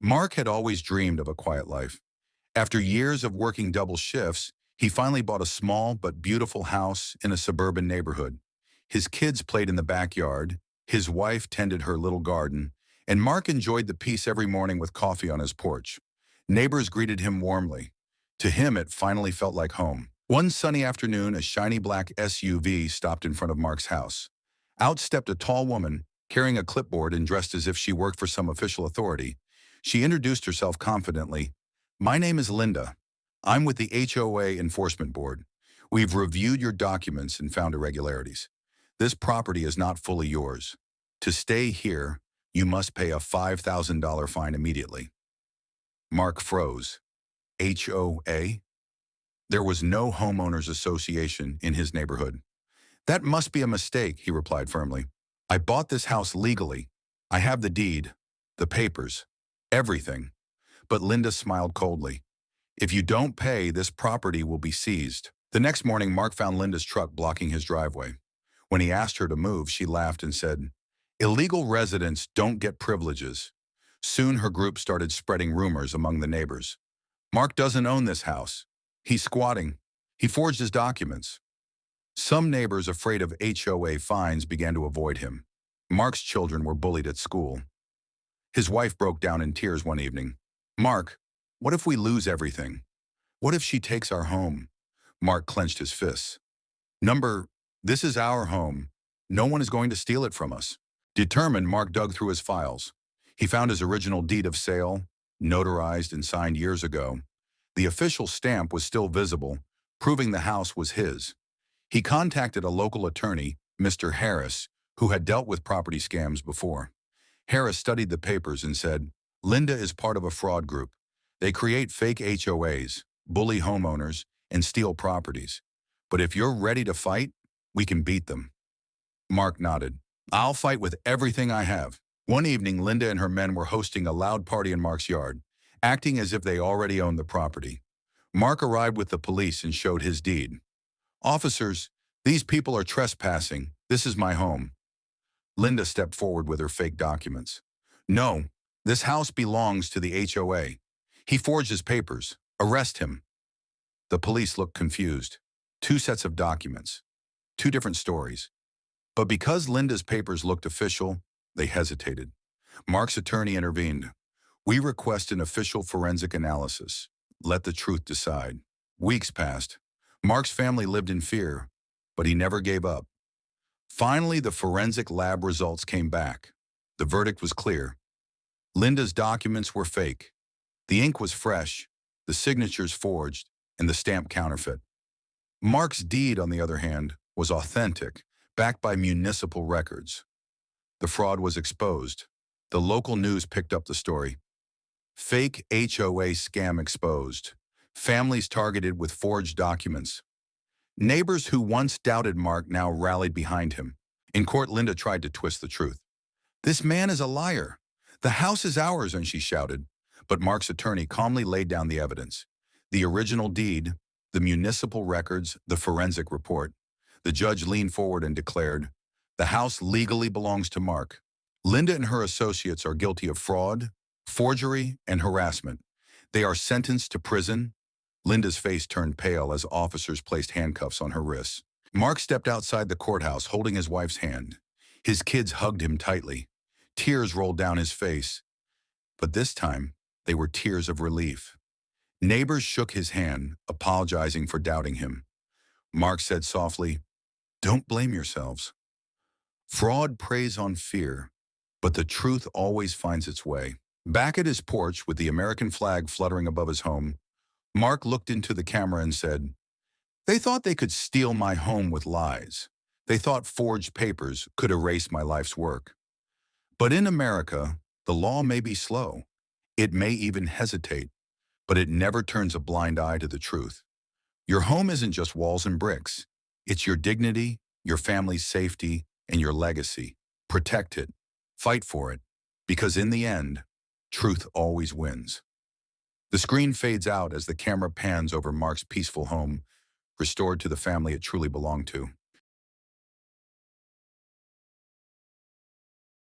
Mark had always dreamed of a quiet life. After years of working double shifts, he finally bought a small but beautiful house in a suburban neighborhood. His kids played in the backyard, his wife tended her little garden, and Mark enjoyed the peace every morning with coffee on his porch. Neighbors greeted him warmly. To him, it finally felt like home. One sunny afternoon, a shiny black SUV stopped in front of Mark's house. Out stepped a tall woman, carrying a clipboard and dressed as if she worked for some official authority. She introduced herself confidently. "My name is Linda. I'm with the HOA Enforcement Board. We've reviewed your documents and found irregularities. This property is not fully yours. To stay here, you must pay a $5,000 fine immediately." Mark froze. HOA? There was no homeowners association in his neighborhood. "That must be a mistake," he replied firmly. "I bought this house legally. I have the deed, the papers, everything." But Linda smiled coldly. "If you don't pay, this property will be seized." The next morning, Mark found Linda's truck blocking his driveway. When he asked her to move, she laughed and said, "Illegal residents don't get privileges." Soon her group started spreading rumors among the neighbors. "Mark doesn't own this house. He's squatting. He forged his documents." Some neighbors, afraid of HOA fines, began to avoid him. Mark's children were bullied at school. His wife broke down in tears one evening. "Mark, what if we lose everything? What if she takes our home?" Mark clenched his fists. This is our home. No one is going to steal it from us." Determined, Mark dug through his files. He found his original deed of sale, notarized and signed years ago. The official stamp was still visible, proving the house was his. He contacted a local attorney, Mr. Harris, who had dealt with property scams before. Harris studied the papers and said, "Linda is part of a fraud group. They create fake HOAs, bully homeowners, and steal properties. But if you're ready to fight, we can beat them." Mark nodded. "I'll fight with everything I have." One evening, Linda and her men were hosting a loud party in Mark's yard, acting as if they already owned the property. Mark arrived with the police and showed his deed. "Officers, these people are trespassing. This is my home." Linda stepped forward with her fake documents. "No, this house belongs to the HOA. He forged his papers. Arrest him." The police looked confused. Two sets of documents. Two different stories. But because Linda's papers looked official, they hesitated. Mark's attorney intervened. "We request an official forensic analysis. Let the truth decide." Weeks passed. Mark's family lived in fear, but he never gave up. Finally, the forensic lab results came back. The verdict was clear. Linda's documents were fake. The ink was fresh, the signatures forged, and the stamp counterfeit. Mark's deed, on the other hand, was authentic, backed by municipal records. The fraud was exposed. The local news picked up the story. Fake HOA scam exposed. Families targeted with forged documents. Neighbors who once doubted Mark now rallied behind him. In court, Linda tried to twist the truth. "This man is a liar. The house is ours," and she shouted. But Mark's attorney calmly laid down the evidence. The original deed, the municipal records, the forensic report. The judge leaned forward and declared, "The house legally belongs to Mark. Linda and her associates are guilty of fraud, forgery, and harassment. They are sentenced to prison." Linda's face turned pale as officers placed handcuffs on her wrists. Mark stepped outside the courthouse holding his wife's hand. His kids hugged him tightly. Tears rolled down his face. But this time, they were tears of relief. Neighbors shook his hand, apologizing for doubting him. Mark said softly, "Don't blame yourselves. Fraud preys on fear, but the truth always finds its way." Back at his porch with the American flag fluttering above his home, Mark looked into the camera and said, "They thought they could steal my home with lies. They thought forged papers could erase my life's work. But in America, the law may be slow. It may even hesitate, but it never turns a blind eye to the truth. Your home isn't just walls and bricks. It's your dignity, your family's safety, and your legacy. Protect it. Fight for it. Because in the end, truth always wins." The screen fades out as the camera pans over Mark's peaceful home, restored to the family it truly belonged to.